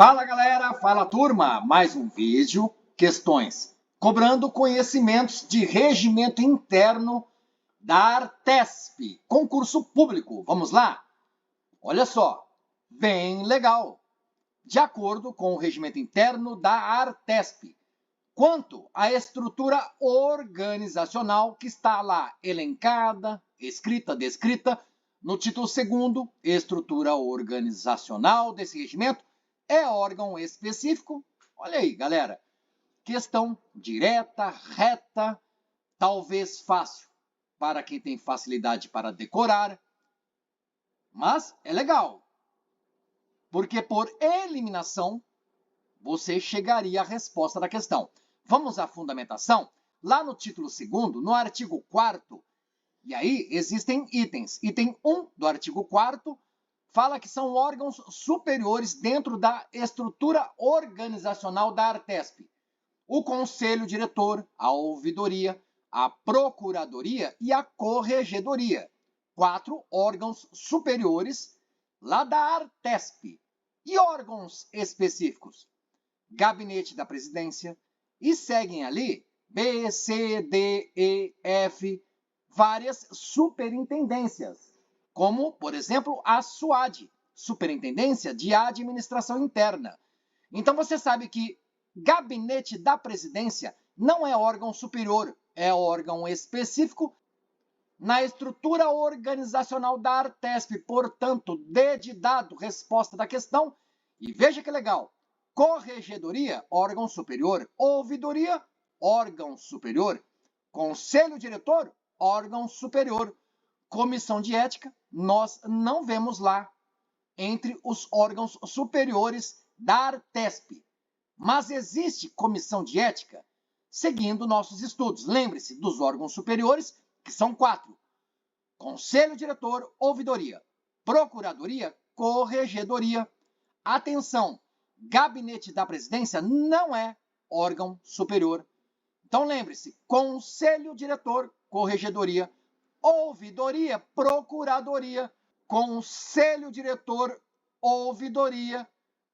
Fala galera, fala turma, mais um vídeo, questões cobrando conhecimentos de regimento interno da Artesp, concurso público. Vamos lá? Olha só, bem legal. De acordo com o regimento interno da Artesp, quanto à estrutura organizacional que está lá elencada, escrita, descrita, no título 2º, estrutura organizacional desse regimento, é órgão específico? Olha aí, galera. Questão direta, reta, talvez fácil para quem tem facilidade para decorar, mas é legal, porque por eliminação você chegaria à resposta da questão. Vamos à fundamentação? Lá no título 2º, no artigo 4º, e aí existem itens. Item 1 do artigo 4º fala que são órgãos superiores dentro da estrutura organizacional da Artesp. O Conselho Diretor, a Ouvidoria, a Procuradoria e a Corregedoria. 4 órgãos superiores lá da Artesp. E órgãos específicos? Gabinete da Presidência, e seguem ali B, C, D, E, F, várias superintendências, como, por exemplo, a SUAD, Superintendência de Administração Interna. Então você sabe que Gabinete da Presidência não é órgão superior, é órgão específico na estrutura organizacional da Artesp. Portanto, D de dado, resposta da questão. E veja que legal. Corregedoria, órgão superior. Ouvidoria, órgão superior. Conselho diretor, órgão superior. Comissão de ética, nós não vemos lá entre os órgãos superiores da Artesp. Mas existe comissão de ética seguindo nossos estudos. Lembre-se dos órgãos superiores, que são 4. Conselho diretor, ouvidoria. Procuradoria, corregedoria. Atenção! Gabinete da Presidência não é órgão superior. Então lembre-se, Conselho Diretor, Corregedoria, Ouvidoria, Procuradoria, Conselho Diretor, Ouvidoria,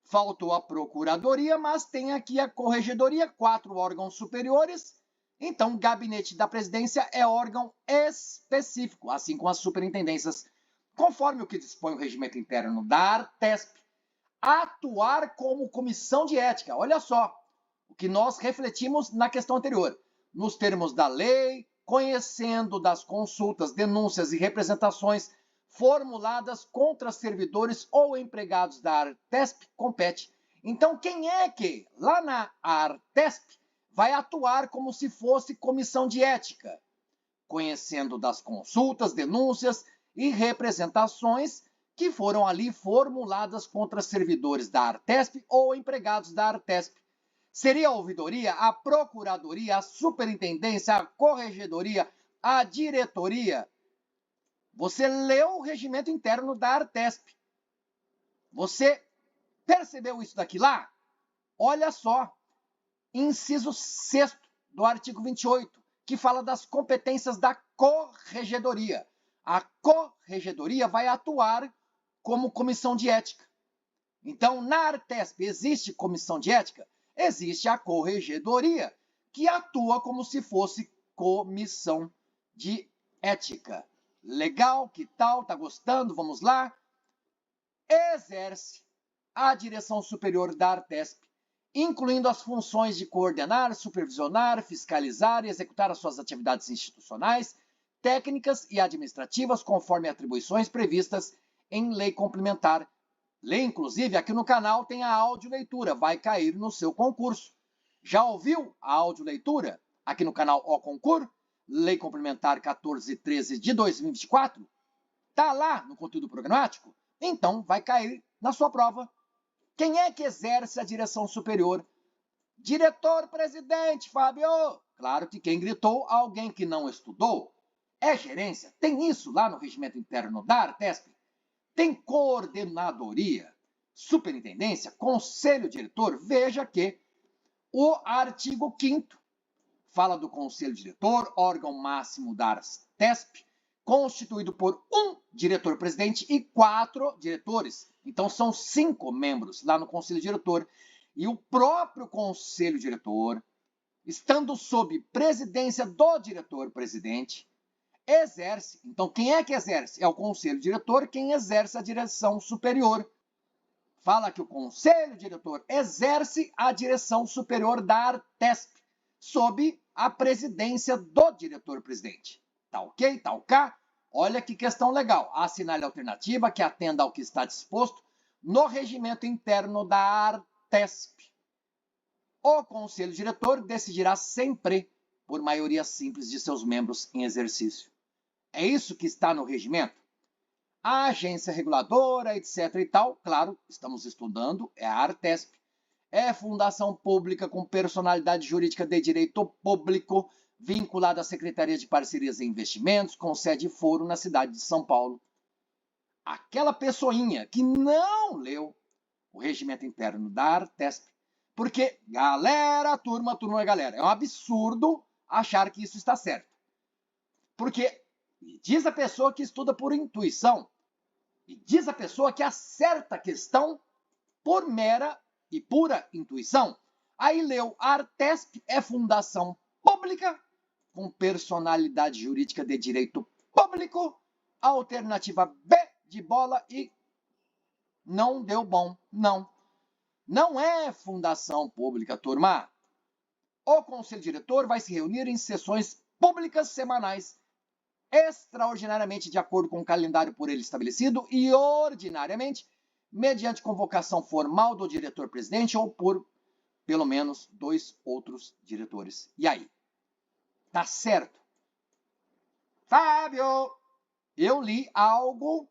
faltou a Procuradoria, mas tem aqui a Corregedoria, 4 órgãos superiores. Então, Gabinete da Presidência é órgão específico, assim como as superintendências, conforme o que dispõe o regimento interno da Artesp. Atuar como comissão de ética. Olha só o que nós refletimos na questão anterior. Nos termos da lei, conhecendo das consultas, denúncias e representações formuladas contra servidores ou empregados da Artesp, compete. Então, quem é que, lá na Artesp, vai atuar como se fosse comissão de ética? Conhecendo das consultas, denúncias e representações que foram ali formuladas contra servidores da Artesp ou empregados da Artesp. Seria a ouvidoria, a procuradoria, a superintendência, a corregedoria, a diretoria. Você leu o regimento interno da Artesp. Você percebeu isso daqui lá? Olha só, inciso 6º do artigo 28, que fala das competências da corregedoria. A corregedoria vai atuar como comissão de ética. Então, na Artesp existe comissão de ética? Existe a corregedoria, que atua como se fosse comissão de ética. Legal? Que tal? Tá gostando? Vamos lá? Exerce a direção superior da Artesp, incluindo as funções de coordenar, supervisionar, fiscalizar e executar as suas atividades institucionais, técnicas e administrativas conforme atribuições previstas em lei complementar. Lei, inclusive, aqui no canal tem a audioleitura, vai cair no seu concurso. Já ouviu a audioleitura aqui no canal O Concur? Lei Complementar 1413 de 2024? Tá lá no conteúdo programático? Então vai cair na sua prova. Quem é que exerce a direção superior? Diretor-presidente, Fábio! Claro que quem gritou, alguém que não estudou. É gerência? Tem isso lá no regimento interno da Artesp? Tem coordenadoria, superintendência, conselho diretor. Veja que o artigo 5º fala do conselho diretor, órgão máximo da Artesp, constituído por um diretor-presidente e 4 diretores. Então, são 5 membros lá no Conselho Diretor. E o próprio Conselho Diretor, estando sob presidência do diretor-presidente, exerce. Então, quem é que exerce? É o Conselho Diretor, quem exerce a direção superior. Fala que o Conselho Diretor exerce a direção superior da Artesp, sob a presidência do diretor-presidente. Tá ok? Tá ok? Olha que questão legal. Assinale a alternativa que atenda ao que está disposto no regimento interno da Artesp. O Conselho Diretor decidirá sempre por maioria simples de seus membros em exercício. É isso que está no regimento? A agência reguladora, etc. e tal, claro, estamos estudando, é a Artesp. É fundação pública com personalidade jurídica de direito público, vinculada à Secretaria de Parcerias e Investimentos, com sede e foro na cidade de São Paulo. Aquela pessoinha que não leu o regimento interno da Artesp, porque, galera, turma, galera, é um absurdo achar que isso está certo. Porque diz a pessoa que estuda por intuição, e diz a pessoa que acerta a questão por mera e pura intuição. Aí leu, a Artesp é fundação pública com personalidade jurídica de direito público, alternativa B de bola e não deu bom, não. Não é fundação pública, turma. O Conselho Diretor vai se reunir em sessões públicas semanais, extraordinariamente de acordo com o calendário por ele estabelecido e ordinariamente mediante convocação formal do diretor-presidente ou por pelo menos 2 outros diretores. E aí? Tá certo? Fábio, eu li algo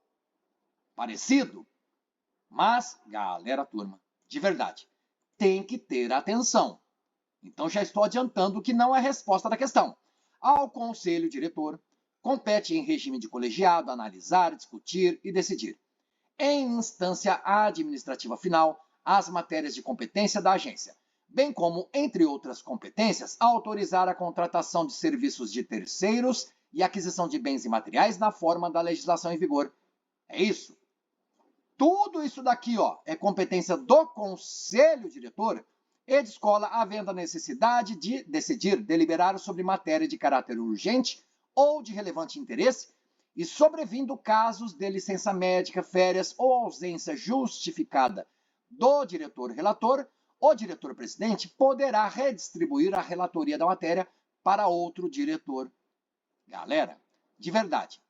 parecido, mas, galera, turma, de verdade, tem que ter atenção. Então já estou adiantando que não é a resposta da questão. Ao Conselho Diretor, compete em regime de colegiado analisar, discutir e decidir, em instância administrativa final, as matérias de competência da agência, bem como, entre outras competências, autorizar a contratação de serviços de terceiros e aquisição de bens e materiais na forma da legislação em vigor. É isso. Tudo isso daqui, ó, é competência do Conselho Diretor e de escola, havendo a necessidade de decidir, deliberar sobre matéria de caráter urgente ou de relevante interesse, e sobrevindo casos de licença médica, férias ou ausência justificada do diretor-relator, o diretor-presidente poderá redistribuir a relatoria da matéria para outro diretor. Galera, de verdade,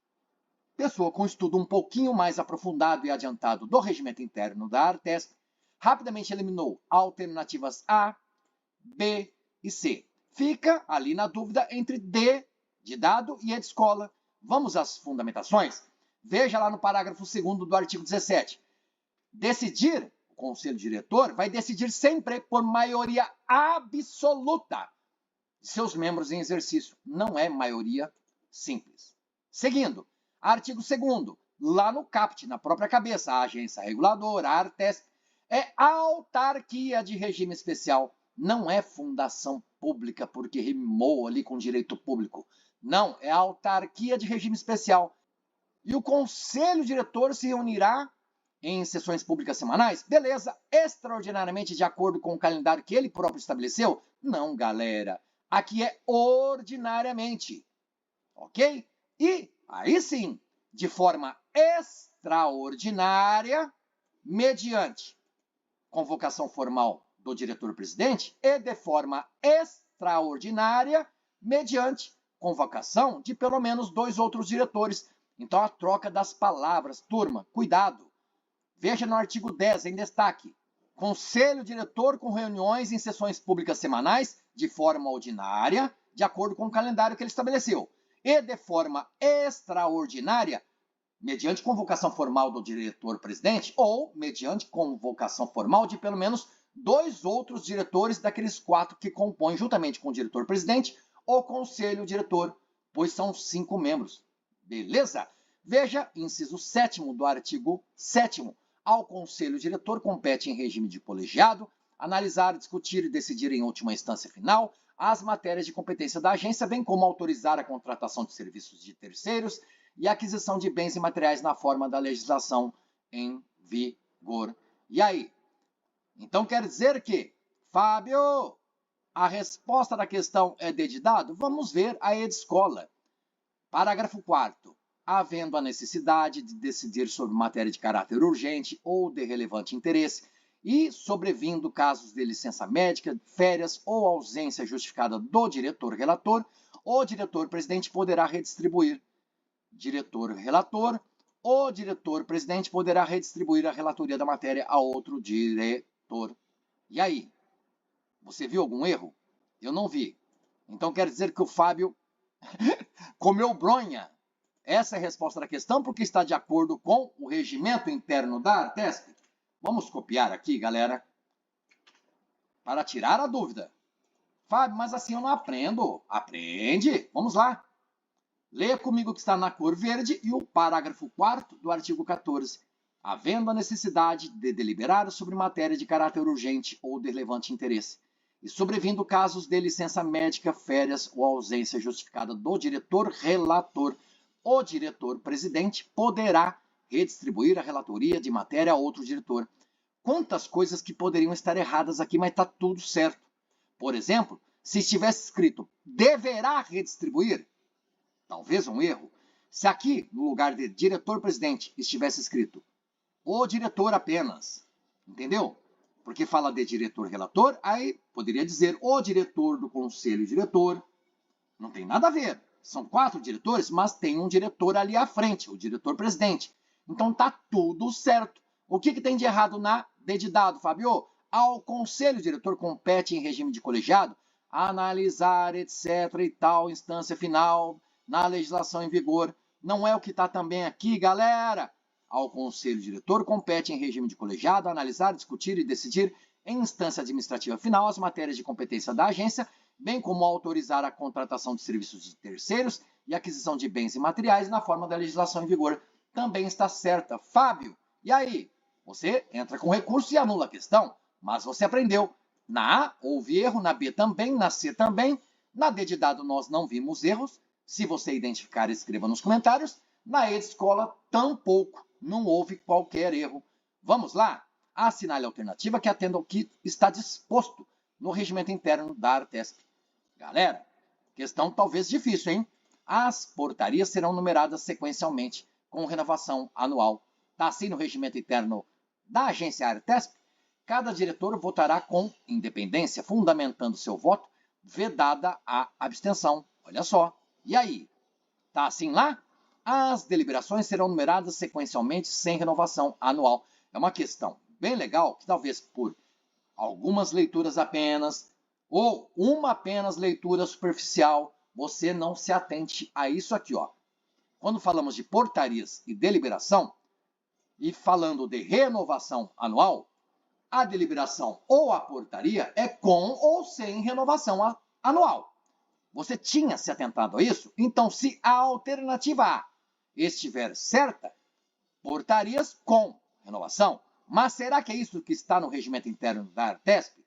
pessoa com estudo um pouquinho mais aprofundado e adiantado do regimento interno da Artesp, rapidamente eliminou alternativas A, B e C. Fica ali na dúvida entre D, de dado, e E de escola. Vamos às fundamentações? Veja lá no parágrafo 2º do artigo 17. Decidir, o Conselho Diretor vai decidir sempre por maioria absoluta de seus membros em exercício. Não é maioria simples. Seguindo, artigo 2º, lá no CAPT, na própria cabeça, a agência reguladora, a Artesp, é autarquia de regime especial. Não é fundação pública, porque rimou ali com direito público. Não, é autarquia de regime especial. E o Conselho Diretor se reunirá em sessões públicas semanais? Beleza, extraordinariamente de acordo com o calendário que ele próprio estabeleceu? Não, galera. Aqui é ordinariamente. Ok? E aí sim, de forma extraordinária, mediante convocação formal do diretor-presidente e de forma extraordinária, mediante convocação de pelo menos 2 outros diretores. Então, a troca das palavras. Turma, cuidado. Veja no artigo 10, em destaque. Conselho Diretor com reuniões em sessões públicas semanais, de forma ordinária, de acordo com o calendário que ele estabeleceu. E de forma extraordinária, mediante convocação formal do diretor-presidente ou mediante convocação formal de pelo menos 2 outros diretores daqueles 4 que compõem, juntamente com o diretor-presidente, o Conselho Diretor, pois são 5 membros. Beleza? Veja, inciso 7º do artigo 7º. Ao Conselho Diretor compete em regime de colegiado analisar, discutir e decidir em última instância final as matérias de competência da agência, bem como autorizar a contratação de serviços de terceiros e a aquisição de bens e materiais na forma da legislação em vigor. vigor. E aí? Então quer dizer que, Fábio, a resposta da questão é D de dado? Vamos ver a escola. Parágrafo 4º. Havendo a necessidade de decidir sobre matéria de caráter urgente ou de relevante interesse e sobrevindo casos de licença médica, férias ou ausência justificada do diretor-relator, o diretor-presidente poderá redistribuir. Diretor-relator, o diretor-presidente poderá redistribuir a relatoria da matéria a outro diretor. E aí? Você viu algum erro? Eu não vi. Então quer dizer que o Fábio comeu bronha. Essa é a resposta da questão, porque está de acordo com o regimento interno da Artesp. Vamos copiar aqui, galera, para tirar a dúvida. Fábio, mas assim eu não aprendo. Aprende. Vamos lá. Leia comigo o que está na cor verde e o parágrafo 4º do artigo 14. Havendo a necessidade de deliberar sobre matéria de caráter urgente ou de relevante interesse, e sobrevindo casos de licença médica, férias ou ausência justificada do diretor-relator, o diretor-presidente poderá redistribuir a relatoria de matéria a outro diretor. Quantas coisas que poderiam estar erradas aqui, mas está tudo certo. Por exemplo, se estivesse escrito deverá redistribuir, talvez um erro. Se aqui, no lugar de diretor-presidente, estivesse escrito o diretor apenas, entendeu? Porque fala de diretor-relator, aí poderia dizer o diretor do conselho diretor. Não tem nada a ver. São 4 diretores, mas tem um diretor ali à frente, o diretor-presidente. Então tá tudo certo. O que tem de errado na D de dado, Fábio? Ao conselho diretor compete em regime de colegiado analisar, etc. e tal, instância final na legislação em vigor. Não é o que está também aqui, galera. Ao conselho diretor compete em regime de colegiado analisar, discutir e decidir em instância administrativa final as matérias de competência da agência, bem como autorizar a contratação de serviços de terceiros e aquisição de bens e materiais na forma da legislação em vigor. Também está certa. Fábio, e aí? Você entra com recurso e anula a questão, mas você aprendeu. Na A houve erro, na B também, na C também. Na D de dado nós não vimos erros. Se você identificar, escreva nos comentários. Na E de escola, tampouco. Não houve qualquer erro. Vamos lá? Assinale a alternativa que atenda ao que está disposto no regimento interno da Artesp. Galera, questão talvez difícil, hein? As portarias serão numeradas sequencialmente com renovação anual. Está assim no regimento interno da agência Artesp? Cada diretor votará com independência, fundamentando seu voto, vedada a abstenção. Olha só. E aí? Tá assim lá? As deliberações serão numeradas sequencialmente sem renovação anual. É uma questão bem legal que talvez por algumas leituras apenas ou uma apenas leitura superficial você não se atente a isso aqui, ó. Quando falamos de portarias e deliberação e falando de renovação anual, a deliberação ou a portaria é com ou sem renovação anual. Você tinha se atentado a isso? Então, se a alternativa A estiver certa, portarias com renovação. Mas será que é isso que está no regimento interno da Artesp?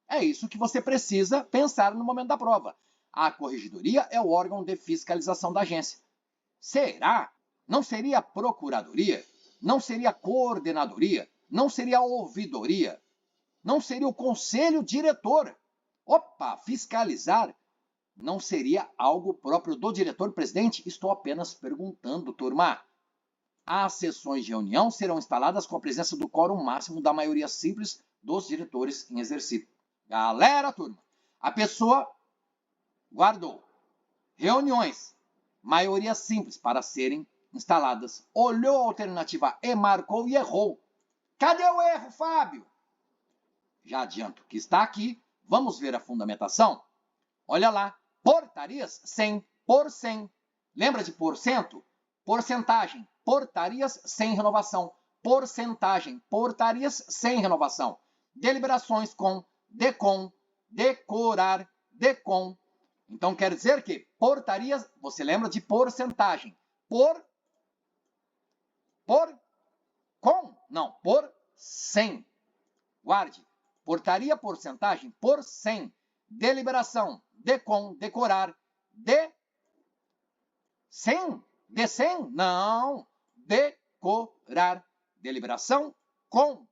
É isso que você precisa pensar no momento da prova. A corregedoria é o órgão de fiscalização da agência. Será? Não seria a procuradoria? Não seria a coordenadoria? Não seria a ouvidoria? Não seria o conselho diretor? Opa, fiscalizar não seria algo próprio do diretor-presidente? Estou apenas perguntando, turma. As sessões de reunião serão instaladas com a presença do quórum máximo da maioria simples dos diretores em exercício. Galera, turma, a pessoa guardou reuniões, maioria simples para serem instaladas. Olhou a alternativa E, marcou e errou. Cadê o erro, Fábio? Já adianto que está aqui. Vamos ver a fundamentação? Olha lá. Portarias 100 por 100. Lembra de porcento? Porcentagem. Portarias sem renovação. Porcentagem. Portarias sem renovação. Deliberações com, decom, decorar, decom. Então quer dizer que portarias, você lembra de porcentagem. Por 100. Guarde. Portaria, porcentagem, por 100. Deliberação, decom, decorar, de 100? De 100? Não. Decorar. Deliberação com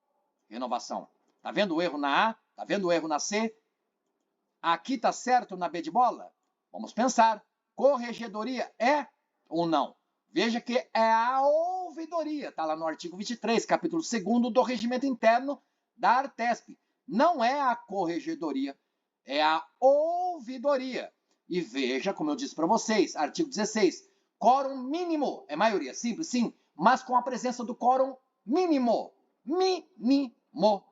renovação. Tá vendo o erro na A? Tá vendo o erro na C? Aqui tá certo na B de bola? Vamos pensar. Corregedoria é ou não? Veja que é a ouvidoria, tá lá no artigo 23, capítulo 2º do Regimento Interno da Artesp. Não é a corregedoria, é a ouvidoria. E veja, como eu disse para vocês, artigo 16, quórum mínimo, é maioria simples, sim, mas com a presença do quórum mínimo. Mínimo.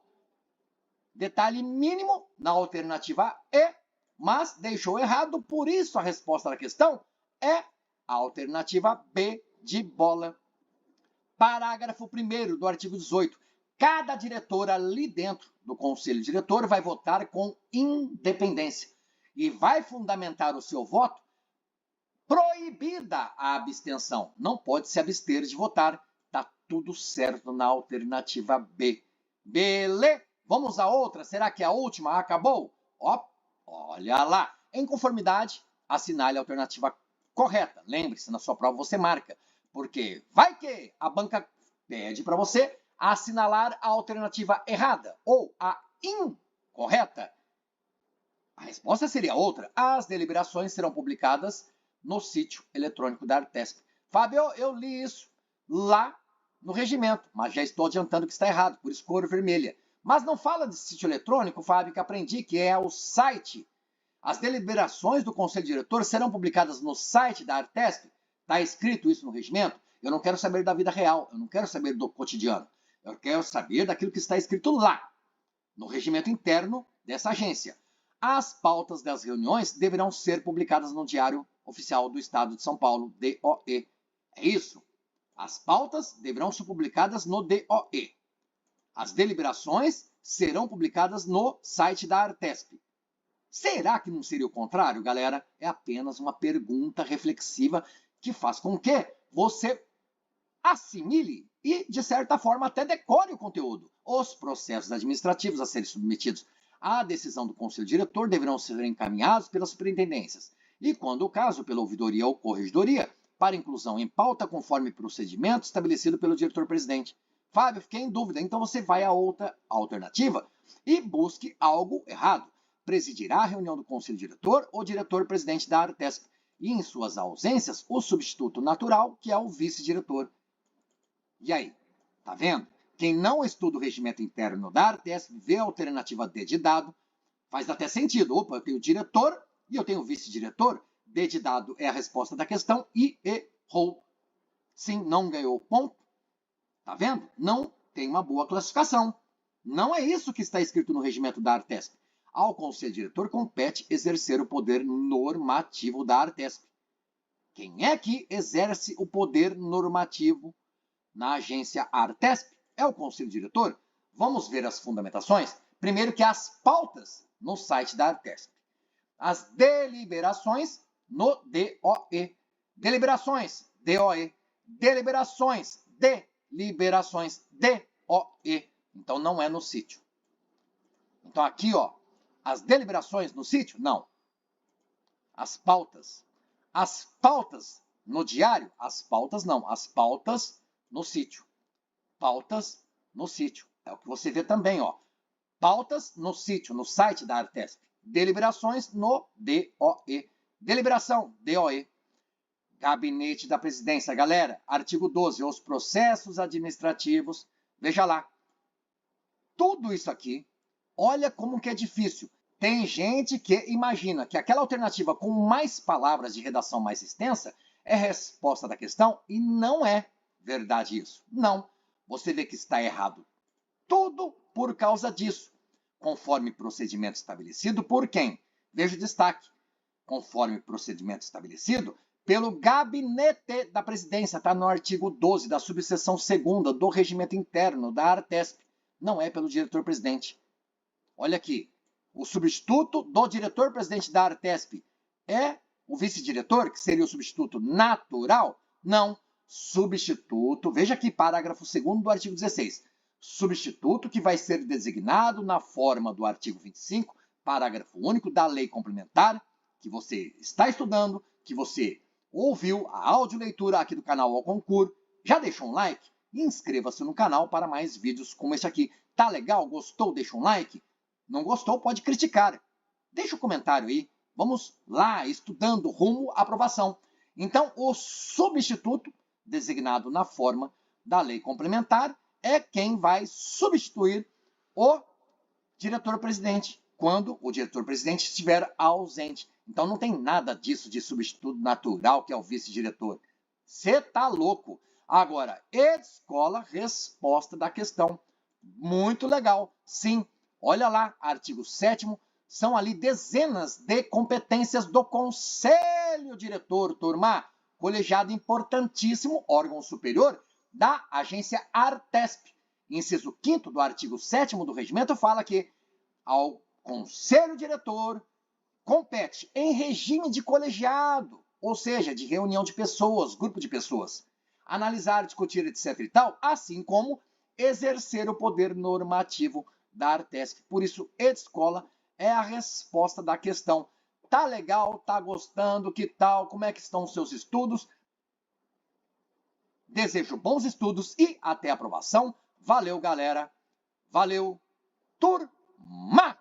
Detalhe mínimo na alternativa E, mas deixou errado, por isso a resposta da questão é a alternativa B de bola. Parágrafo 1º do artigo 18. Cada diretor ali dentro do conselho diretor vai votar com independência e vai fundamentar o seu voto proibida a abstenção. Não pode se abster de votar. Tá tudo certo na alternativa B. Beleza? Vamos a outra. Será que a última acabou? Ó, olha lá. Em conformidade, assinale a alternativa correta. Lembre-se, na sua prova você marca. Porque vai que a banca pede para você assinalar a alternativa errada ou a incorreta. A resposta seria outra. As deliberações serão publicadas no sítio eletrônico da Artesp. Fábio, eu li isso lá no regimento, mas já estou adiantando que está errado, por isso cor vermelha. Mas não fala de sítio eletrônico, Fábio, que aprendi que é o site. As deliberações do Conselho Diretor serão publicadas no site da Artesp. Está escrito isso no regimento? Eu não quero saber da vida real, eu não quero saber do cotidiano. Eu quero saber daquilo que está escrito lá, no regimento interno dessa agência. As pautas das reuniões deverão ser publicadas no Diário Oficial do Estado de São Paulo, DOE. É isso. As pautas deverão ser publicadas no DOE. As deliberações serão publicadas no site da Artesp. Será que não seria o contrário, galera? É apenas uma pergunta reflexiva que faz com que você assimile e, de certa forma, até decore o conteúdo. Os processos administrativos a serem submetidos à decisão do Conselho Diretor deverão ser encaminhados pelas superintendências e, quando o caso, pela ouvidoria ou corregedoria, para inclusão em pauta conforme procedimento estabelecido pelo diretor-presidente. Fábio, fiquei em dúvida, então você vai a outra alternativa e busque algo errado. Presidirá a reunião do Conselho Diretor ou diretor-presidente da Artesp e, em suas ausências, o substituto natural, que é o vice-diretor. E aí, tá vendo? Quem não estuda o regimento interno da Artesp vê a alternativa D de dado, faz até sentido. Opa, eu tenho diretor e eu tenho vice-diretor. D de dado é a resposta da questão e errou. Sim, não ganhou ponto. Tá vendo? Não tem uma boa classificação. Não é isso que está escrito no regimento da Artesp. Ao Conselho Diretor compete exercer o poder normativo da Artesp. Quem é que exerce o poder normativo na agência Artesp? É o Conselho Diretor. Vamos ver as fundamentações? Primeiro que as pautas no site da Artesp. As deliberações no DOE. Deliberações, DOE. Deliberações, deliberações, DOE. Então não é no sítio. Então aqui, ó, as deliberações no sítio? Não. As pautas. As pautas no diário? As pautas não. As pautas no sítio. Pautas no sítio. É o que você vê também, ó. Pautas no sítio, no site da Artesp. Deliberações no DOE. Deliberação, DOE. Gabinete da Presidência. Galera, artigo 12, os processos administrativos. Veja lá. Tudo isso aqui, olha como que é difícil. Tem gente que imagina que aquela alternativa com mais palavras de redação mais extensa é a resposta da questão e não é verdade isso. Não. Você vê que está errado. Tudo por causa disso. Conforme procedimento estabelecido por quem? Veja o destaque. Conforme procedimento estabelecido pelo Gabinete da Presidência. Está no artigo 12 da subseção 2ª do Regimento Interno da Artesp. Não é pelo diretor-presidente. Olha aqui. O substituto do diretor-presidente da Artesp é o vice-diretor, que seria o substituto natural? Não. Substituto, veja aqui, parágrafo 2º do artigo 16. Substituto que vai ser designado na forma do artigo 25, parágrafo único da lei complementar, que você está estudando, que você ouviu a audioleitura aqui do canal Ao Concur. Já deixou um like? E inscreva-se no canal para mais vídeos como este aqui. Tá legal? Gostou? Deixa um like. Não gostou? Pode criticar. Deixa um comentário aí. Vamos lá, estudando rumo à aprovação. Então, o substituto, designado na forma da lei complementar, é quem vai substituir o diretor-presidente, quando o diretor-presidente estiver ausente. Então não tem nada disso de substituto natural, que é o vice-diretor. Você tá louco. Agora, escola, resposta da questão. Muito legal. Sim, olha lá, artigo 7º, são ali dezenas de competências do conselho diretor, turma. Colegiado importantíssimo, órgão superior da agência Artesp. Inciso 5º do artigo 7º do regimento fala que ao conselho diretor compete em regime de colegiado, ou seja, de reunião de pessoas, grupo de pessoas, analisar, discutir, etc e tal, assim como exercer o poder normativo da Artesp. Por isso, escola é a resposta da questão. Tá legal? Tá gostando? Que tal? Como é que estão os seus estudos? Desejo bons estudos e até a aprovação. Valeu, galera. Valeu, turma!